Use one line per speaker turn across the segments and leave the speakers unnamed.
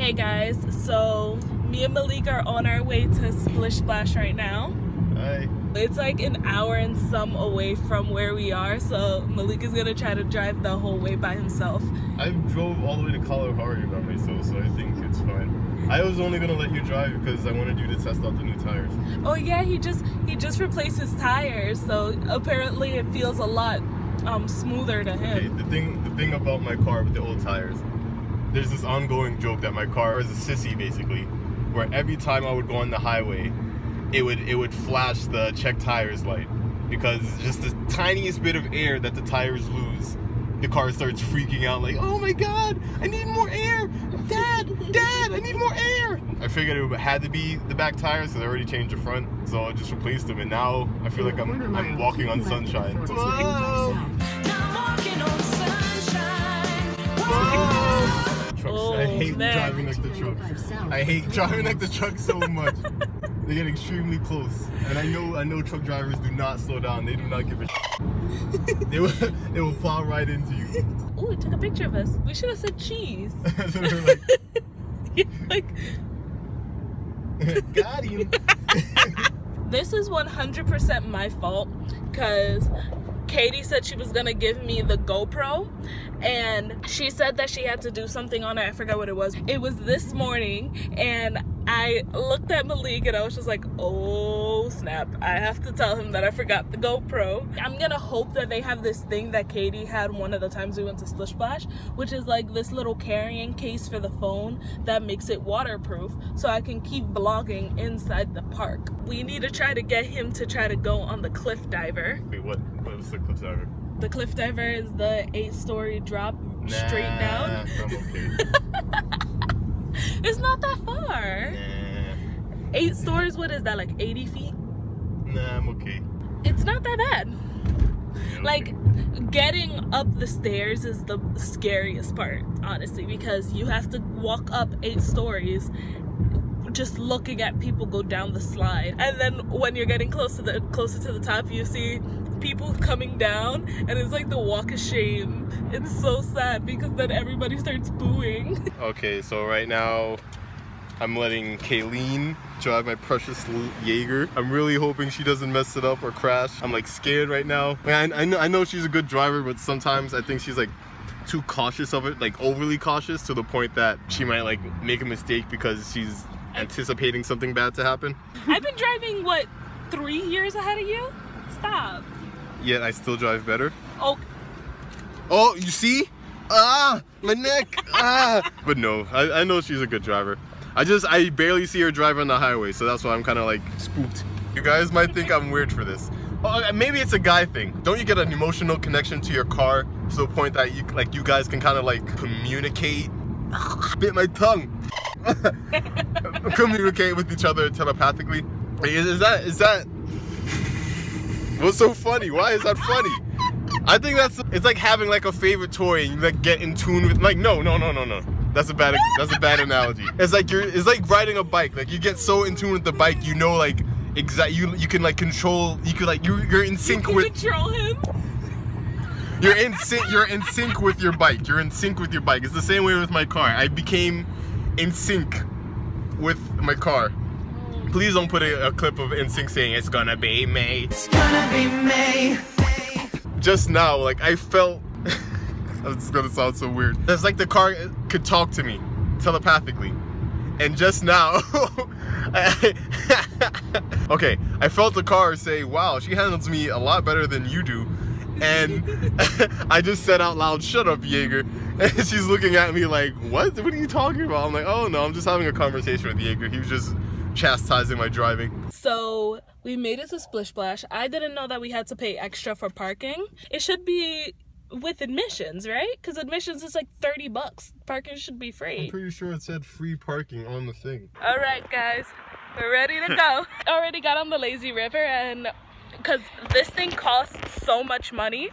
Hey guys, so me and Malik are on our way to Splish Splash right now.
Hi.
It's like an hour and some away from where we are, so Malik is gonna try to drive the whole way by himself.
I drove all the way to Kalahari by myself, so I think it's fine. I was only gonna let you drive because I wanted you to test out the new tires.
Oh yeah, he just replaced his tires, so apparently it feels a lot smoother to him.
Okay, the thing about my car with the old tires, there's this ongoing joke that my car is a sissy basically, where every time I would go on the highway, it would flash the check tires light, because just the tiniest bit of air that the tires lose, the car starts freaking out like, oh my god, I need more air, dad, I need more air. I figured it had to be the back tires because I already changed the front, so I just replaced them, and now I feel like I'm walking on sunshine. Whoa.
Oh,
I hate
man.
driving like the truck. I hate driving like the truck so much. They get extremely close, and I know truck drivers do not slow down. They do not give a shit. They will plow right into you.
Oh, it took a picture of us. We should have said cheese.
So they're like,
Yeah, like
got him.
This is 100% my fault, because Katie said she was gonna give me the GoPro, and she said that she had to do something on it. I forgot what it was. It was this morning, and I looked at Malik and I was just like, oh snap, I have to tell him that I forgot the GoPro. I'm gonna hope that they have this thing that Katie had one of the times we went to Splish Splash, which is like this little carrying case for the phone that makes it waterproof, so I can keep vlogging inside the park. We need to try to get him to try to go on the cliff diver.
Wait, what is the cliff diver?
The cliff diver is the 8-story drop straight down.
I'm okay.
It's not that far.
Nah.
8 stories, what is that, like 80 feet?
Nah, I'm okay.
It's not that bad.
Yeah,
Like,
okay.
getting up the stairs is the scariest part, honestly, because you have to walk up 8 stories just looking at people go down the slide. And then when you're getting closer to the top, you see people coming down, and it's like the walk of shame. It's so sad because then everybody starts booing. Okay,
So right now I'm letting Kayleen drive my precious Jaeger. I'm really hoping she doesn't mess it up or crash. I'm like scared right now. I know she's a good driver, but sometimes I think she's like too cautious of it, like overly cautious, to the point that she might like make a mistake because she's anticipating something bad to happen.
I've been driving, what, 3 years ahead of you? Stop.
Yet I still drive better.
Oh,
you see? Ah, my neck. Ah. But no, I know she's a good driver. I barely see her drive on the highway, so that's why I'm kind of like spooked. You guys might think I'm weird for this. Oh, maybe it's a guy thing. Don't you get an emotional connection to your car to the point that you guys can kind of like communicate? Bit my tongue. Communicate with each other telepathically. Is that? What's so funny? Why is that funny? I think it's like having like a favorite toy and you like get in tune with, like, no. That's a bad analogy. It's like riding a bike. Like, you get so in tune with the bike, you know, like you can like control, you're in sync with. You can control him. You're in sync with your bike. You're in sync with your bike. It's the same way with my car. I became in sync with my car. Please don't put a clip of NSYNC saying it's gonna be May. It's gonna be May. Just now, like, I felt, it's gonna sound so weird. It's like the car could talk to me telepathically. And just now, okay, I felt the car say, wow, she handles me a lot better than you do. And I just said out loud, shut up, Jaeger. And she's looking at me like, what are you talking about? I'm like, oh no, I'm just having a conversation with Jaeger. He was just chastising my driving. So we made it to Splish Splash. I didn't know that we had to pay extra for parking. It should be with admissions, right? Because admissions is like 30 bucks. Parking should be free. I'm pretty sure it said free parking on the thing. All right, guys, we're ready to go. Already got on the lazy river, and because this thing costs so much money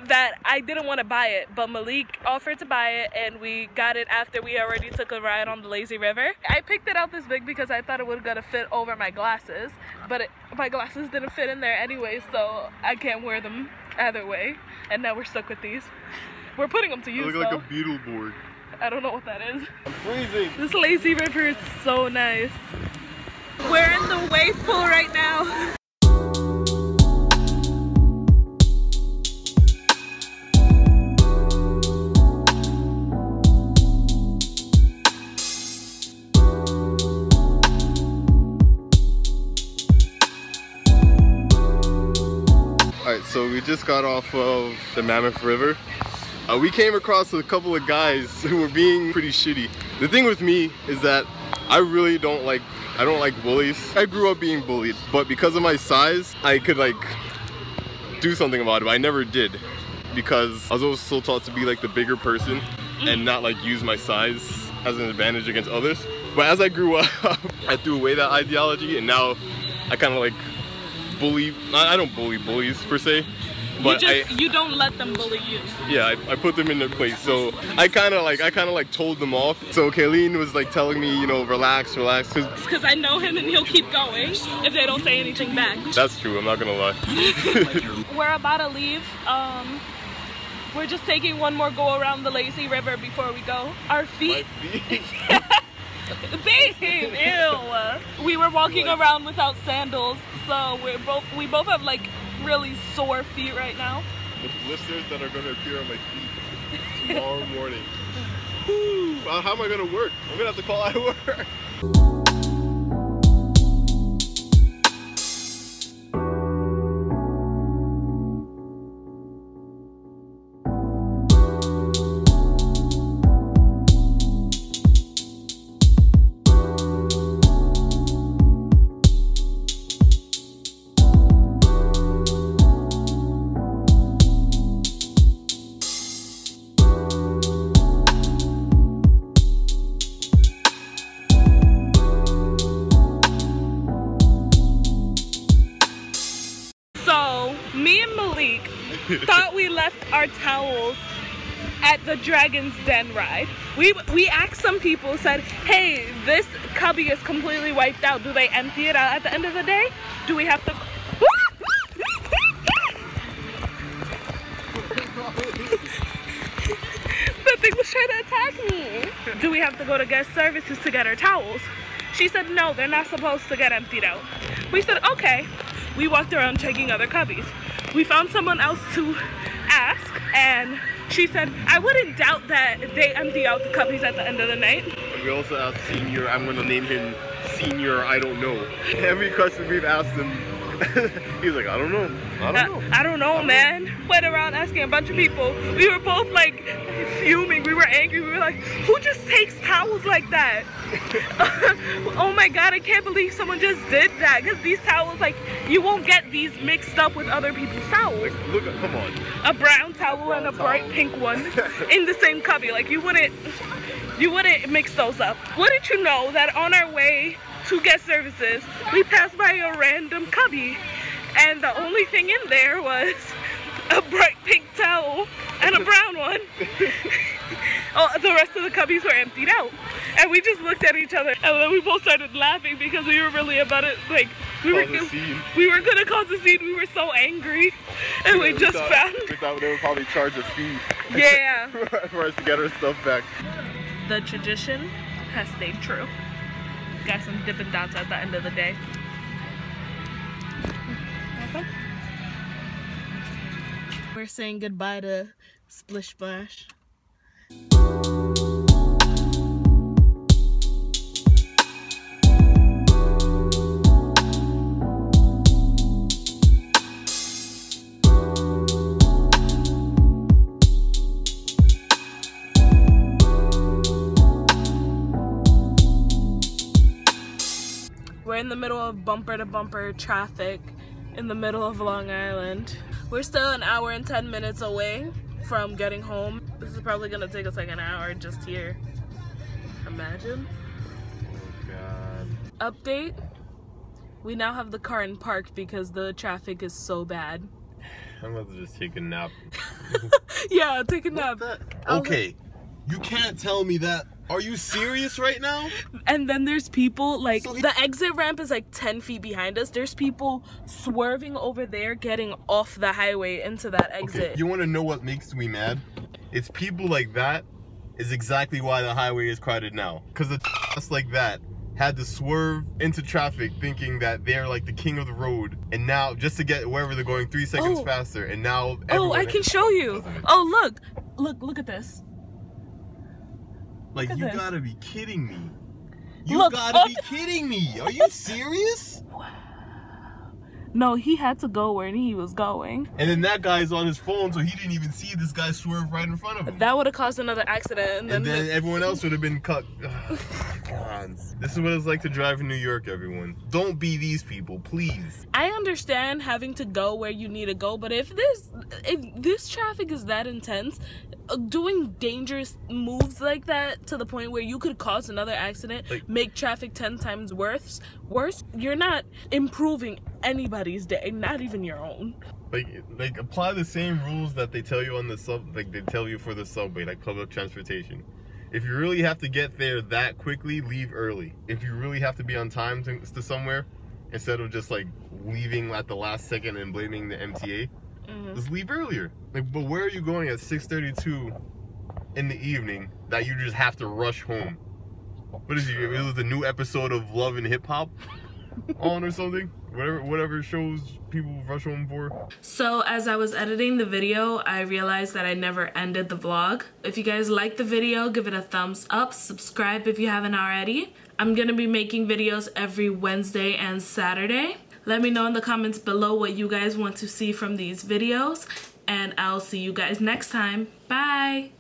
that I didn't want to buy it, but Malik offered to buy it, and we got it after we already took a ride on the lazy river. I picked it out this big because I thought it was gonna fit over my glasses, but my glasses didn't fit in there anyway, so I can't wear them either way, and now we're stuck with these. We're putting them to use. They look like a Beetle board.
I don't know what that is.
I'm freezing.
This lazy river is so nice. We're in the wave pool right now.
Alright, so we just got off of the Mammoth River. We came across a couple of guys who were being pretty shitty. The thing with me is that I really don't like bullies. I grew up being bullied, but because of my size, I could like do something about it, but I never did. Because I was always still taught to be like the bigger person and not like use my size as an advantage against others. But as I grew up, I threw away that ideology, and now I kind of like bully. I don't bully bullies per se, but
you don't let them bully you.
Yeah, I put them in their place. So I kind of like told them off. So Kayleen was like telling me, you know, relax,
because I know him and he'll keep going if they don't say anything back.
That's true. I'm not gonna lie.
We're about to leave. We're just taking one more go around the lazy river before we go. Our feet. My feet. Babe, ew. We were walking around without sandals, so we both have like really sore feet right now.
The blisters that are gonna appear on my feet tomorrow morning. Woo, how am I gonna work? I'm gonna have to call out of work.
Me and Malik thought we left our towels at the Dragon's Den ride. We asked some people, said, hey, this cubby is completely wiped out. Do they empty it out at the end of the day? Do we have to... The thing was trying to attack me. Do we have to go to guest services to get our towels? She said, no, they're not supposed to get emptied out. We said, okay. We walked around checking other cubbies. We found someone else to ask, and she said, I wouldn't doubt that they empty out the cubbies at the end of the night.
And we also asked Senior, I'm gonna name him Senior I don't know. Every question we've asked him, he's like, I don't know.
I don't know, man. Went around asking a bunch of people. We were both like fuming. We were angry. We were like, who just takes towels like that? Oh my god, I can't believe someone just did that. Because these towels, like, you won't get these mixed up with other people's towels.
Look, come on.
A brown towel and a bright pink one in the same cubby. Like, you wouldn't mix those up. Wouldn't you know that on our way to guest services, we passed by a random cubby, and the only thing in there was a bright pink towel and a brown one. Oh, the rest of the cubbies were emptied out, and we just looked at each other, and then we both started laughing because we were really about it. Like, we were gonna cause a scene. We were so angry, and we just found.
We thought they would probably charge a fee.
Yeah.
For us to get our stuff back.
The tradition has stayed true. Got some Dippin' Dots at the end of the day. Okay. We're saying goodbye to Splish Splash. We're in the middle of bumper-to-bumper traffic in the middle of Long Island. We're still an hour and 10 minutes away from getting home. This is probably gonna take us like an hour just here. Imagine.
Oh god.
Update. We now have the car in park because the traffic is so bad.
I'm about to just take a nap.
Yeah, take a nap.
Okay, you can't tell me that. Are you serious right now?
And then there's people, like, the exit ramp is like 10 feet behind us. There's people swerving over there, getting off the highway into that exit.
Okay, you want to know what makes me mad? It's people like that is exactly why the highway is crowded now. Because the just like that had to swerve into traffic thinking that they're like the king of the road, and now just to get wherever they're going 3 seconds faster, and now
I can show you. Oh, look at this.
Like, you gotta be kidding me. You
Look,
gotta be kidding me. Are you serious?
No, he had to go where he was going.
And then that guy's on his phone, so he didn't even see this guy swerve right in front of him.
That would have caused another accident.
And then everyone else would have been cut. God. This is what it's like to drive in New York, everyone. Don't be these people, please.
I understand having to go where you need to go, but if this traffic is that intense, doing dangerous moves like that to the point where you could cause another accident, like, make traffic 10 times worse, you're not improving anybody's day, not even your own.
Like apply the same rules that they tell you on the they tell you for the subway, like public transportation. If you really have to get there that quickly, leave early. If you really have to be on time to somewhere, instead of just like leaving at the last second and blaming the MTA, just leave earlier. Like, but where are you going at 6:32 in the evening that you just have to rush home? What is it? It was the new episode of Love and Hip Hop on or something? Whatever shows people rush home for. So
as I was editing the video, I realized that I never ended the vlog. If you guys like the video, give it a thumbs up, subscribe if you haven't already. I'm gonna be making videos every Wednesday and Saturday. Let me know in the comments below what you guys want to see from these videos, and I'll see you guys next time. Bye!